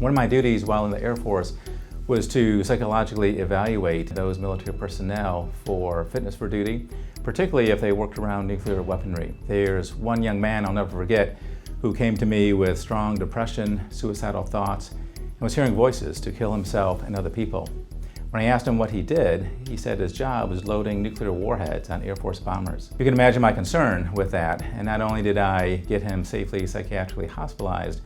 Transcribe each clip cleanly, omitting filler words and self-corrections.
One of my duties while in the Air Force was to psychologically evaluate those military personnel for fitness for duty, particularly if they worked around nuclear weaponry. There's one young man I'll never forget who came to me with strong depression, suicidal thoughts, and was hearing voices to kill himself and other people. When I asked him what he did, he said his job was loading nuclear warheads on Air Force bombers. You can imagine my concern with that, and not only did I get him safely psychiatrically hospitalized,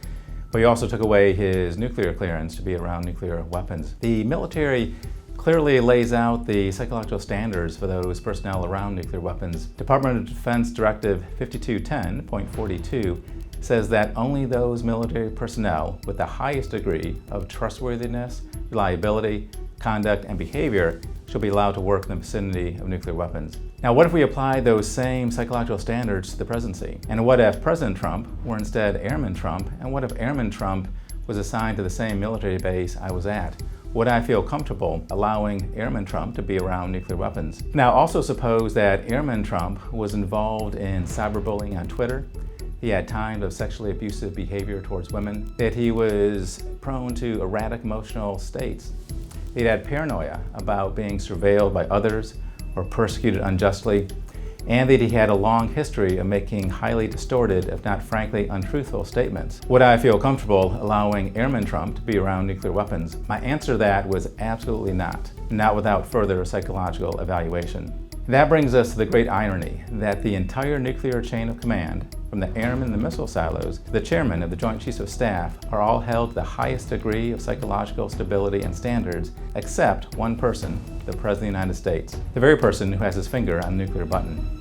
but he also took away his nuclear clearance to be around nuclear weapons. The military clearly lays out the psychological standards for those personnel around nuclear weapons. Department of Defense Directive 5210.42 says that only those military personnel with the highest degree of trustworthiness, reliability, conduct, and behavior shall be allowed to work in the vicinity of nuclear weapons. Now, what if we apply those same psychological standards to the presidency? And what if President Trump were instead Airman Trump? And what if Airman Trump was assigned to the same military base I was at? Would I feel comfortable allowing Airman Trump to be around nuclear weapons? Now, also suppose that Airman Trump was involved in cyberbullying on Twitter. He had times of sexually abusive behavior towards women, that he was prone to erratic emotional states. He'd had paranoia about being surveilled by others or persecuted unjustly, and that he had a long history of making highly distorted, if not frankly untruthful statements. Would I feel comfortable allowing Airman Trump to be around nuclear weapons? My answer to that was absolutely not without further psychological evaluation. That brings us to the great irony that the entire nuclear chain of command, from the airmen in the missile silos to the chairman of the Joint Chiefs of Staff, are all held to the highest degree of psychological stability and standards, except one person, the President of the United States, the very person who has his finger on the nuclear button.